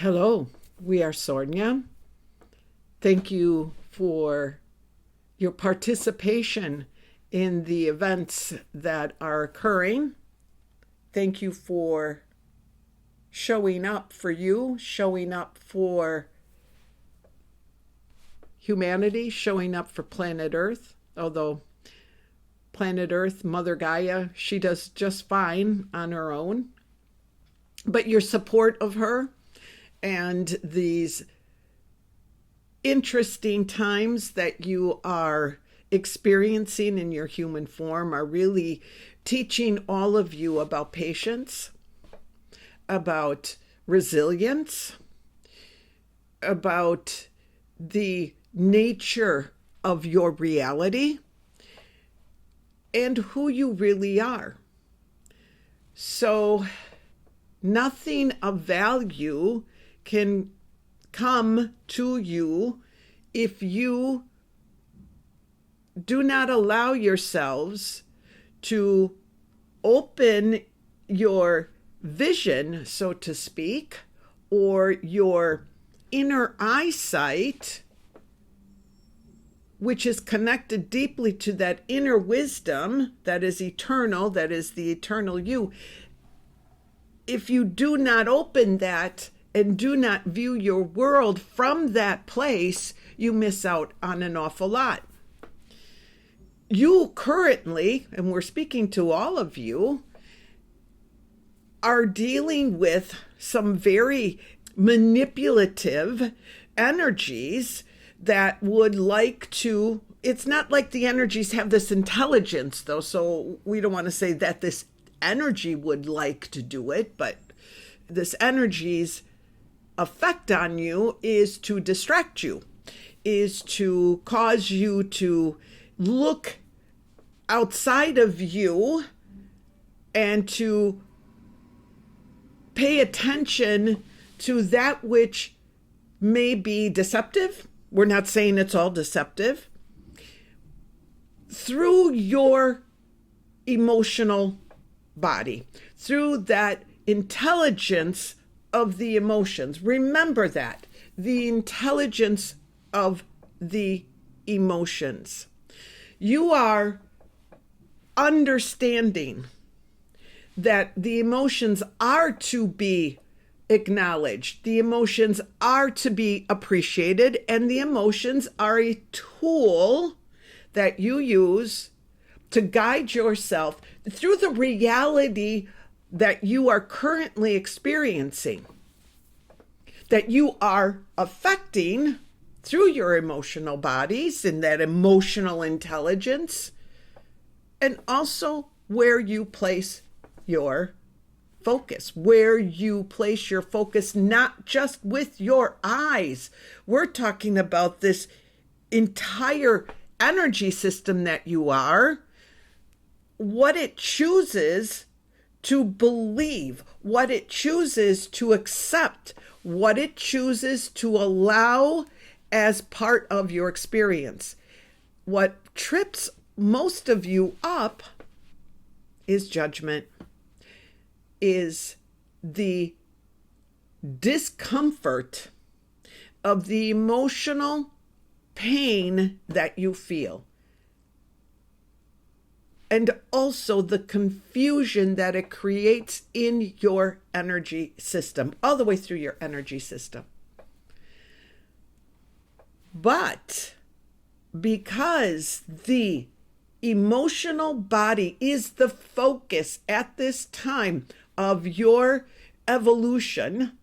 Hello, we are Sornia. Thank you for your participation in the events that are occurring. Thank you for showing up for you, showing up for humanity, showing up for planet Earth. Although planet Earth, Mother Gaia, she does just fine on her own. But your support of her and these interesting times that you are experiencing in your human form are really teaching all of you about patience, about resilience, about the nature of your reality, and who you really are. So nothing of value can come to you if you do not allow yourselves to open your vision, so to speak, or your inner eyesight, which is connected deeply to that inner wisdom that is eternal, that is the eternal you. If you do not open that and do not view your world from that place, you miss out on an awful lot. You currently, and we're speaking to all of you, are dealing with some very manipulative energies that would like to, it's not like the energies have this intelligence though, so we don't want to say that this energy would like to do it, but this energy's effect on you is to distract you, is to cause you to look outside of you and to pay attention to that which may be deceptive. We're not saying it's all deceptive. Through your emotional body, through that intelligence of the emotions. Remember that, the intelligence of the emotions. You are understanding that the emotions are to be acknowledged, the emotions are to be appreciated, and the emotions are a tool that you use to guide yourself through the reality that you are currently experiencing, that you are affecting through your emotional bodies and that emotional intelligence, and also where you place your focus, where you place your focus, not just with your eyes. We're talking about this entire energy system that you are, what it chooses to believe, what it chooses to accept, what it chooses to allow as part of your experience. What trips most of you up is judgment, is the discomfort of the emotional pain that you feel. And also the confusion that it creates in your energy system, all the way through your energy system. But because the emotional body is the focus at this time of your evolution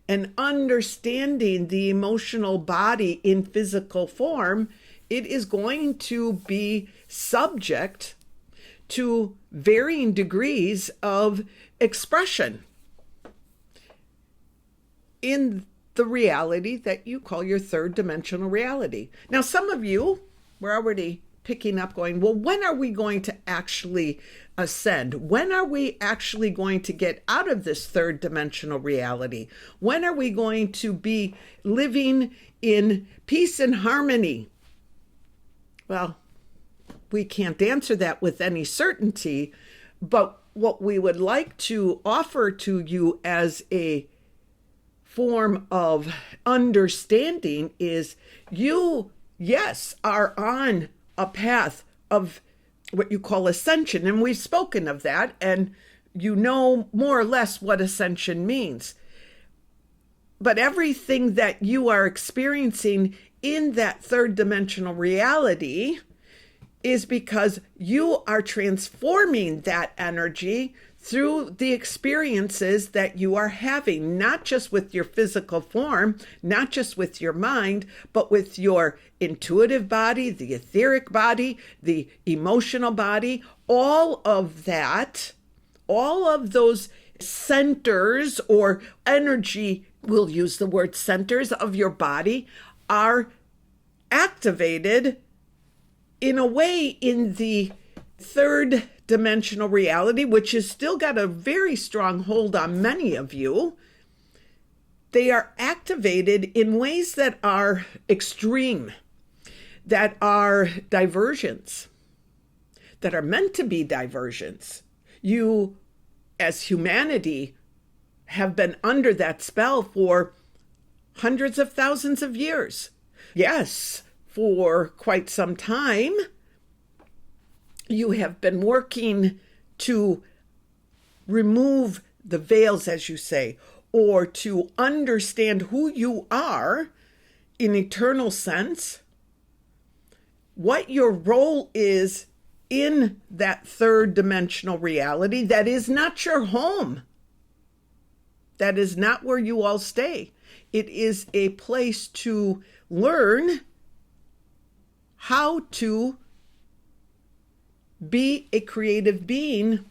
and understanding the emotional body in physical form, it is going to be subject to varying degrees of expression in the reality that you call your third dimensional reality. Now, some of you were already picking up going, well, when are we going to actually ascend? When are we actually going to get out of this third dimensional reality? When are we going to be living in peace and harmony? Well, we can't answer that with any certainty, but what we would like to offer to you as a form of understanding is you, yes, are on a path of what you call ascension. And we've spoken of that, and you know more or less what ascension means. But everything that you are experiencing in that third dimensional reality is because you are transforming that energy through the experiences that you are having, not just with your physical form, not just with your mind, but with your intuitive body, the etheric body, the emotional body. All of that, all of those centers or energy, we'll use the word centers of your body, are activated in a way in the third dimensional reality, which has still got a very strong hold on many of you. They are activated in ways that are extreme, that are diversions, that are meant to be diversions. You, as humanity, have been under that spell for hundreds of thousands of years. Yes, for quite some time, you have been working to remove the veils, as you say, or to understand who you are in eternal sense, what your role is in that third dimensional reality that is not your home. That is not where you all stay. It is a place to learn how to be a creative being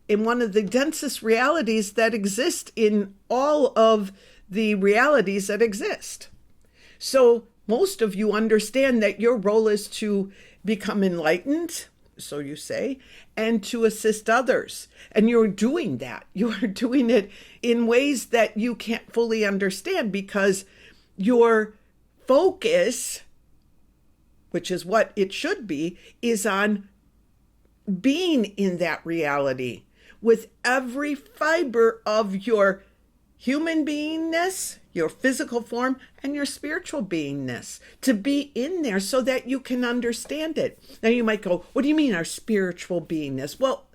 in one of the densest realities that exist in all of the realities that exist. So most of you understand that your role is to become enlightened, so you say, and to assist others. And you're doing that. You are doing it in ways that you can't fully understand because your focus, which is what it should be, is on being in that reality with every fiber of your human beingness, your physical form, and your spiritual beingness, to be in there so that you can understand it. Now you might go, what do you mean our spiritual beingness? Well,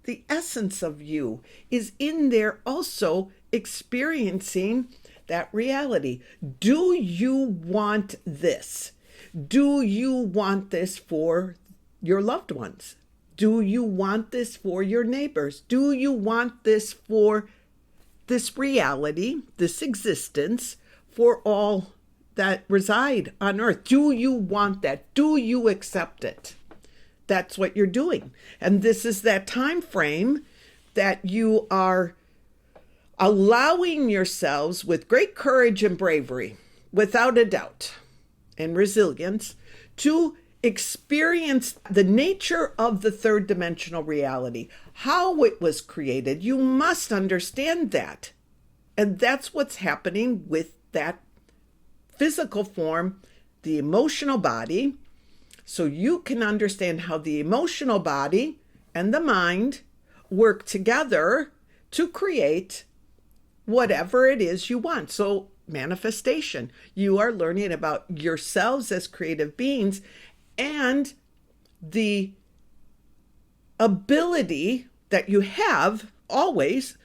the essence of you is in there also experiencing that reality. Do you want this? Do you want this for your loved ones? Do you want this for your neighbors? Do you want this for this reality, this existence, for all that reside on earth? Do you want that? Do you accept it? That's what you're doing. And this is that time frame that you are allowing yourselves with great courage and bravery, without a doubt, and resilience, to experience the nature of the third dimensional reality, how it was created. You must understand that. And that's what's happening with that physical form, the emotional body. So you can understand how the emotional body and the mind work together to create whatever it is you want. So manifestation, you are learning about yourselves as creative beings and the ability that you have always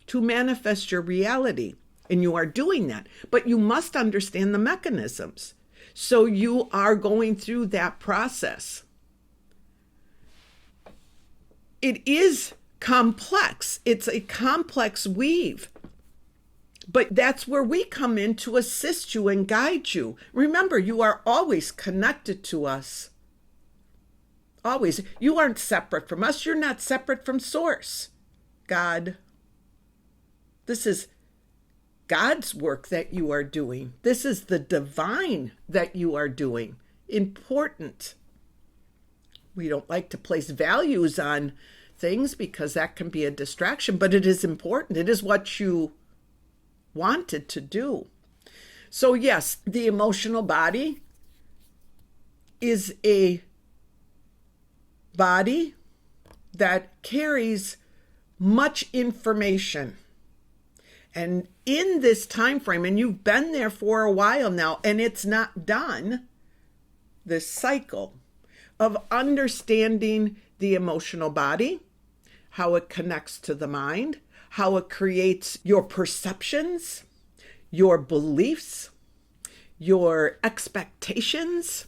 to manifest your reality. And you are doing that, but you must understand the mechanisms. So you are going through that process. It is complex. It's a complex weave. But that's where we come in to assist you and guide you. Remember, you are always connected to us. Always. You aren't separate from us. You're not separate from Source, God. This is God's work that you are doing. This is the divine that you are doing. Important. We don't like to place values on things because that can be a distraction, but it is important. It is what you wanted to do. So yes, the emotional body is a body that carries much information. And in this time frame, and you've been there for a while now, and it's not done, this cycle of understanding the emotional body, how it connects to the mind, how it creates your perceptions, your beliefs, your expectations,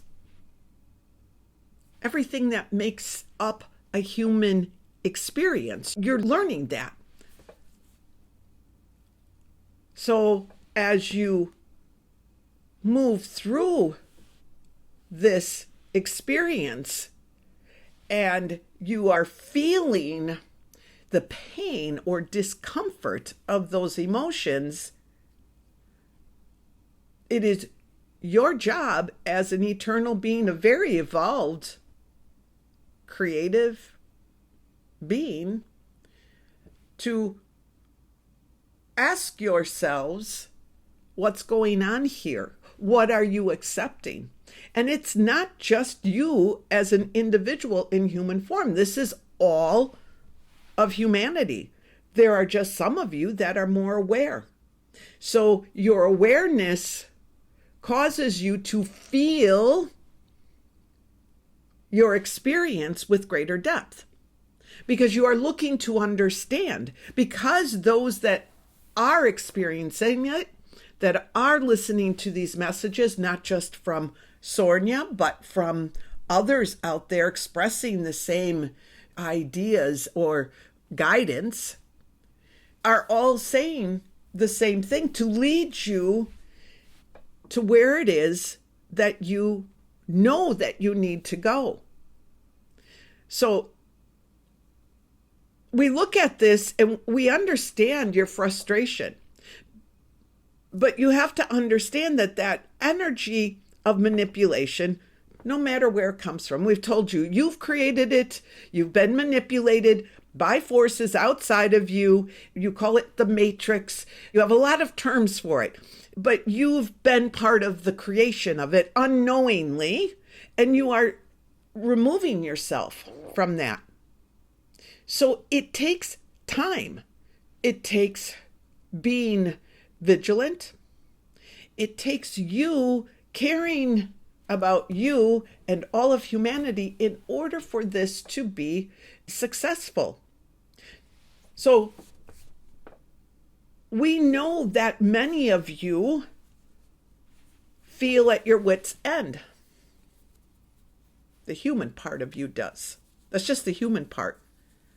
everything that makes up a human experience. You're learning that. So as you move through this experience and you are feeling the pain or discomfort of those emotions, it is your job as an eternal being, a very evolved, creative being, to ask yourselves, what's going on here? What are you accepting? And it's not just you as an individual in human form. This is all of humanity. There are just some of you that are more aware. So your awareness causes you to feel your experience with greater depth, because you are looking to understand, because those that are experiencing it, that are listening to these messages, not just from Sornia, but from others out there expressing the same ideas or guidance, are all saying the same thing to lead you to where it is that you know that you need to go. So we look at this and we understand your frustration, but you have to understand that that energy of manipulation, no matter where it comes from, we've told you, you've created it, you've been manipulated by forces outside of you. You call it the matrix. You have a lot of terms for it, but you've been part of the creation of it unknowingly, and you are removing yourself from that. So it takes time. It takes being vigilant. It takes you caring about you and all of humanity in order for this to be successful. So we know that many of you feel at your wit's end. The human part of you does. That's just the human part.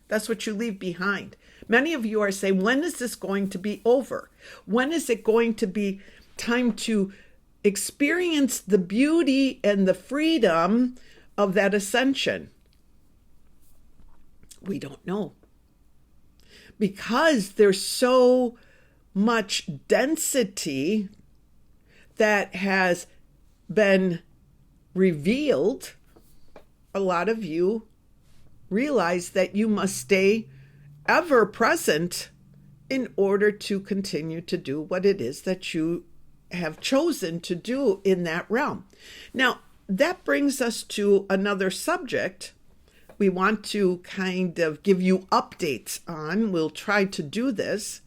That's what you leave behind. Many of you are saying, when is this going to be over? When is it going to be time to experience the beauty and the freedom of that ascension? We don't know. Because there's so much density that has been revealed, a lot of you realize that you must stay ever present in order to continue to do what it is that you have chosen to do in that realm. Now, that brings us to another subject we want to kind of give you updates on. We'll try to do this,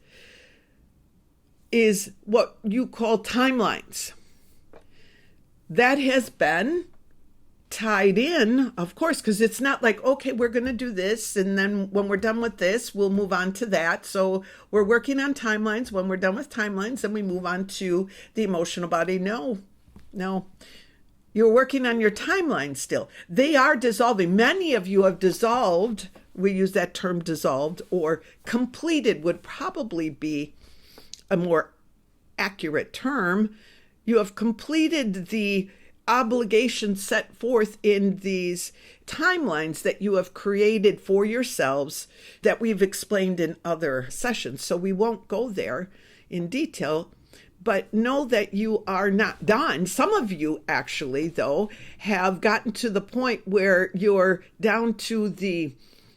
is what you call timelines. That has been tied in, of course, because it's not like, okay, we're going to do this, and then when we're done with this, we'll move on to that. So we're working on timelines. When we're done with timelines, then we move on to the emotional body. No. You're working on your timeline still. They are dissolving. Many of you have dissolved. We use that term dissolved, or completed would probably be a more accurate term. You have completed the obligations set forth in these timelines that you have created for yourselves that we've explained in other sessions. So we won't go there in detail, but know that you are not done. Some of you actually, though, have gotten to the point where you're down to the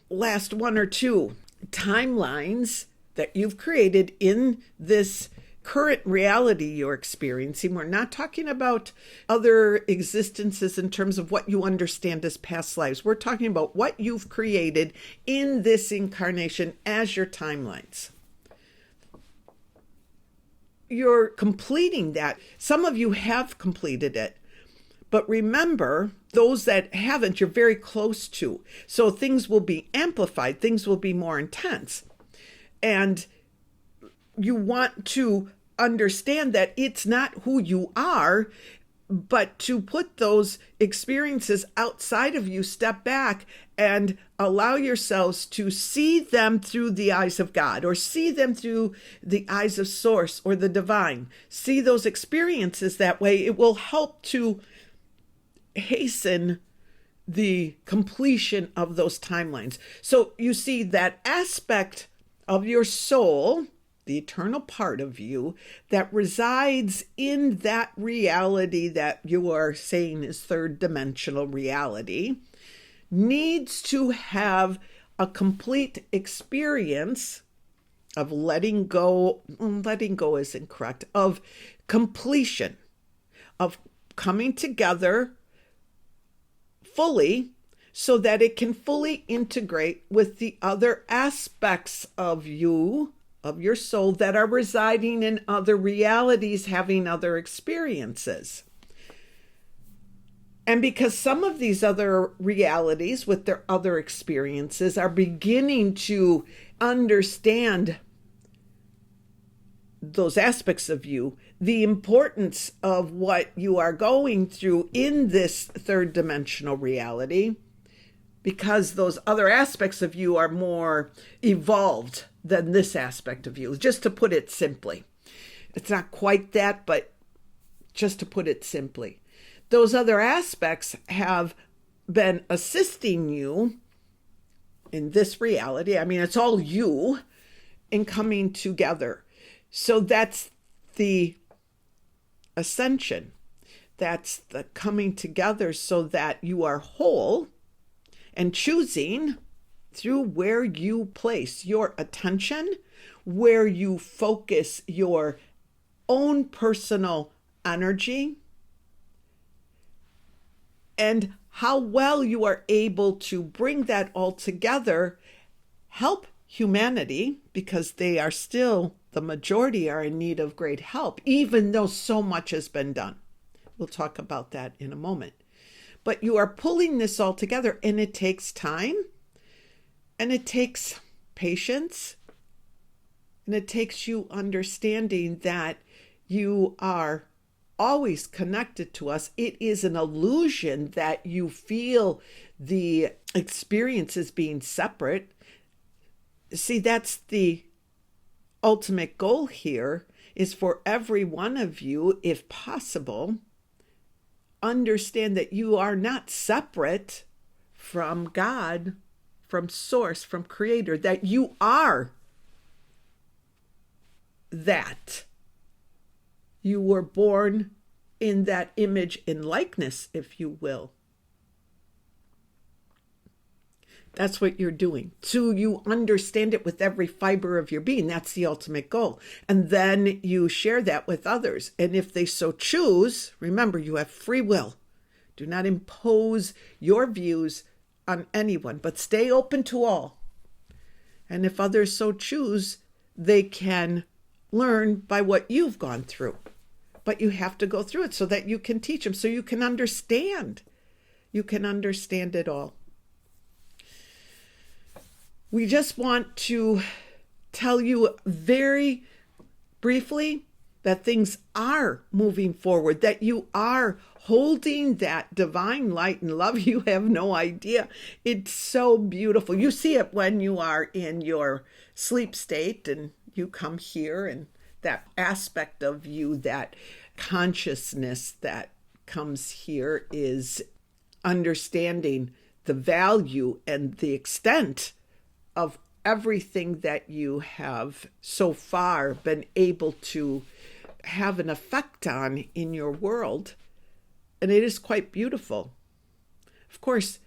last one or two timelines that you've created in this current reality you're experiencing. We're not talking about other existences in terms of what you understand as past lives. We're talking about what you've created in this incarnation as your timelines. you're completing that. Some of you have completed it. But remember, those that haven't, you're very close to. So things will be amplified, things will be more intense. And you want to understand that it's not who you are, but to put those experiences outside of you, step back and allow yourselves to see them through the eyes of God, or see them through the eyes of Source or the divine. See those experiences that way. It will help to hasten the completion of those timelines. So you see that aspect of your soul, the eternal part of you that resides in that reality that you are saying is third dimensional reality, needs to have a complete experience of letting go. Letting go is incorrect, of completion, of coming together fully, so that it can fully integrate with the other aspects of you, of your soul, that are residing in other realities, having other experiences. And because some of these other realities with their other experiences are beginning to understand those aspects of you, the importance of what you are going through in this third dimensional reality, because those other aspects of you are more evolved than this aspect of you, just to put it simply. It's not quite that, but just to put it simply. Those other aspects have been assisting you in this reality. I mean, it's all you in coming together. So that's the ascension. That's the coming together so that you are whole, and choosing through where you place your attention, where you focus your own personal energy, and how well you are able to bring that all together, help humanity, because they are still, the majority are in need of great help, even though so much has been done. We'll talk about that in a moment. But you are pulling this all together, and it takes time, and it takes patience, and it takes you understanding that you are always connected to us. It is an illusion that you feel the experiences being separate. See, that's the ultimate goal here, is for every one of you, if possible, understand that you are not separate from God, from Source, from Creator, that you are that. You were born in that image and likeness, if you will. That's what you're doing. So you understand it with every fiber of your being. That's the ultimate goal. And then you share that with others. And if they so choose, remember, you have free will. Do not impose your views on anyone, but stay open to all. And if others so choose, they can learn by what you've gone through. But you have to go through it so that you can teach them, so you can understand. You can understand it all. We just want to tell you very briefly that things are moving forward, that you are holding that divine light and love. You have no idea. It's so beautiful. You see it when you are in your sleep state and you come here, and that aspect of you, that consciousness that comes here, is understanding the value and the extent of everything that you have so far been able to have an effect on in your world. And it is quite beautiful. Of course,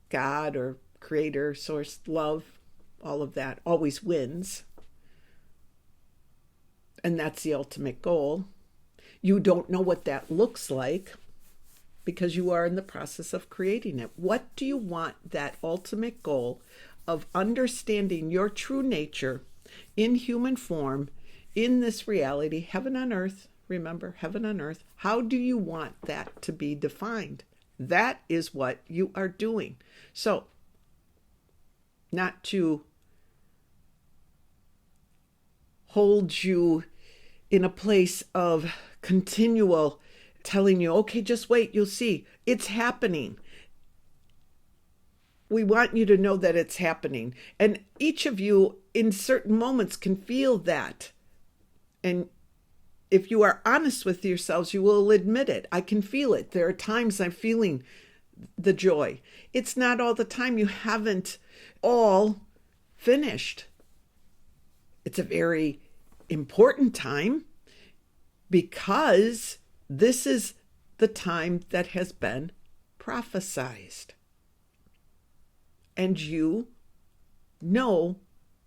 God or Creator, Source, love, all of that always wins. And that's the ultimate goal. You don't know what that looks like because you are in the process of creating it. What do you want that ultimate goal of understanding your true nature in human form in this reality, heaven on earth, remember, heaven on earth, how do you want that to be defined? That is what you are doing. So, not to hold you in a place of continual telling you, okay, just wait, you'll see. It's happening. We want you to know that it's happening. And each of you in certain moments can feel that. And if you are honest with yourselves, you will admit it. I can feel it. There are times I'm feeling the joy. It's not all the time. You haven't all finished. It's a very important time because this is the time that has been prophesized. And you know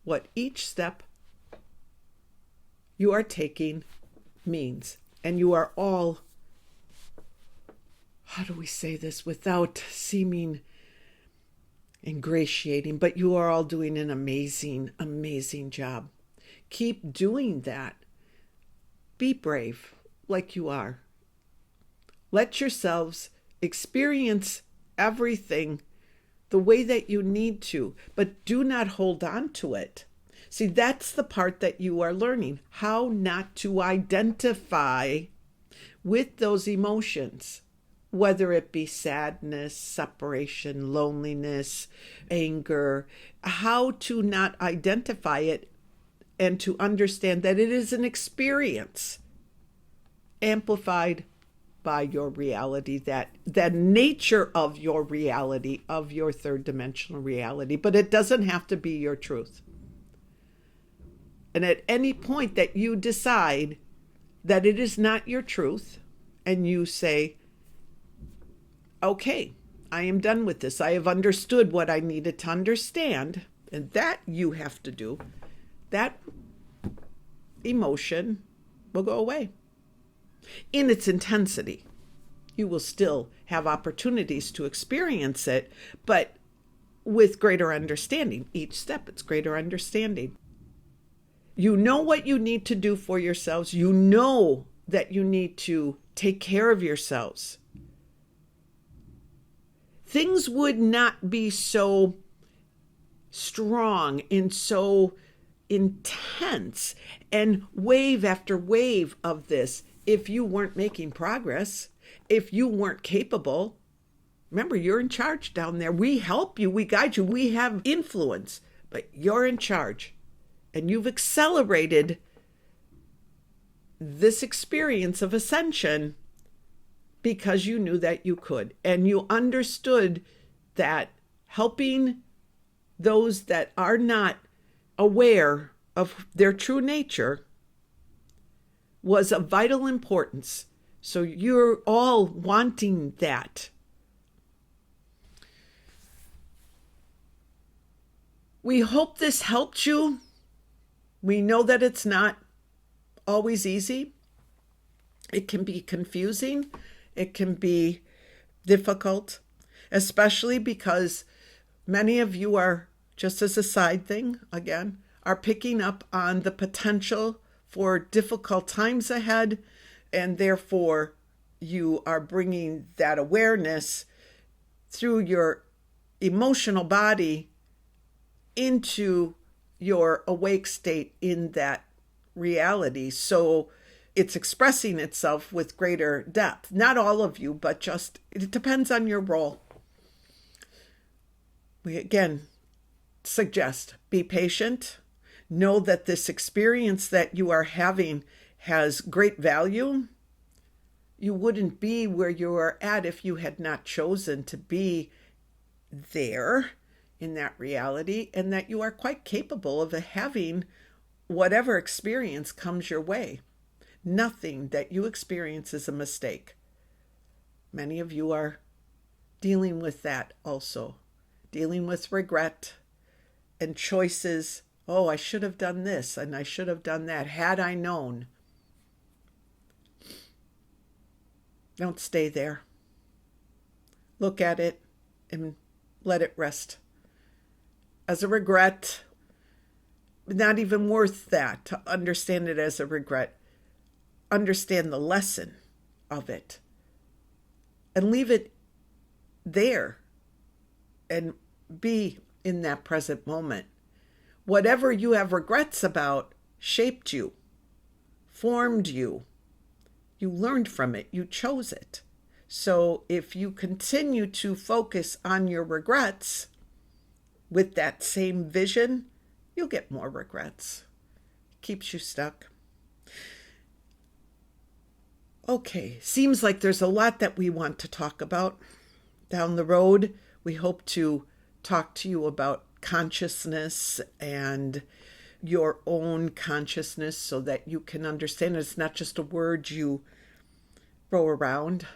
what each step you are taking means. And you are all, how do we say this without seeming ingratiating, but you are all doing an amazing, amazing job. Keep doing that. Be brave like you are. Let yourselves experience everything the way that you need to, but do not hold on to it. See, that's the part that you are learning, how not to identify with those emotions, whether it be sadness, separation, loneliness, anger, how to not identify it and to understand that it is an experience amplified by your reality, that the nature of your reality, of your third dimensional reality, but it doesn't have to be your truth. And at any point that you decide that it is not your truth, and you say, okay, I am done with this. I have understood what I needed to understand, and that you have to do, that emotion will go away. In its intensity, you will still have opportunities to experience it, but with greater understanding. Each step, it's greater understanding. You know what you need to do for yourselves. You know that you need to take care of yourselves. Things would not be so strong and so intense and wave after wave of this if you weren't making progress, if you weren't capable. Remember, you're in charge down there. We help you, we guide you, we have influence, but you're in charge. And you've accelerated this experience of ascension because you knew that you could. And you understood that helping those that are not aware of their true nature was of vital importance. So you're all wanting that. We hope this helped you. We know that it's not always easy. It can be confusing. It can be difficult, especially because many of you are, just as a side thing, again, are picking up on the potential for difficult times ahead, and therefore you are bringing that awareness through your emotional body into your awake state in that reality. So it's expressing itself with greater depth. Not all of you, but just, it depends on your role. We again suggest, be patient. Know that this experience that you are having has great value. You wouldn't be where you are at if you had not chosen to be there in that reality, and that you are quite capable of having whatever experience comes your way. Nothing that you experience is a mistake. Many of you are dealing with that also, dealing with regret and choices. Oh, I should have done this and I should have done that had I known. Don't stay there. Look at it and let it rest as a regret, not even worth that to understand it as a regret. Understand the lesson of it and leave it there and be in that present moment. Whatever you have regrets about shaped you, formed you. You learned from it. You chose it. So if you continue to focus on your regrets with that same vision, you'll get more regrets. It keeps you stuck. Okay, seems like there's a lot that we want to talk about down the road. We hope to talk to you about consciousness and your own consciousness so that you can understand it's not just a word you throw around,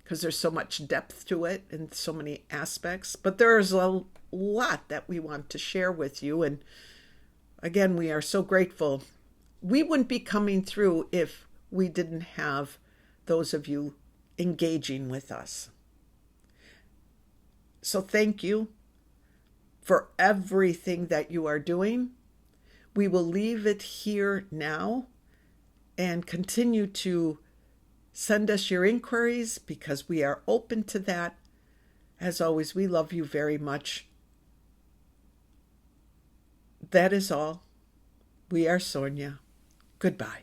because there's so much depth to it and so many aspects. But there's a lot that we want to share with you. And again, we are so grateful. We wouldn't be coming through if we didn't have those of you engaging with us. So thank you for everything that you are doing. We will leave it here now and continue to send us your inquiries because we are open to that. As always, we love you very much. That is all. We are Sornia. Goodbye.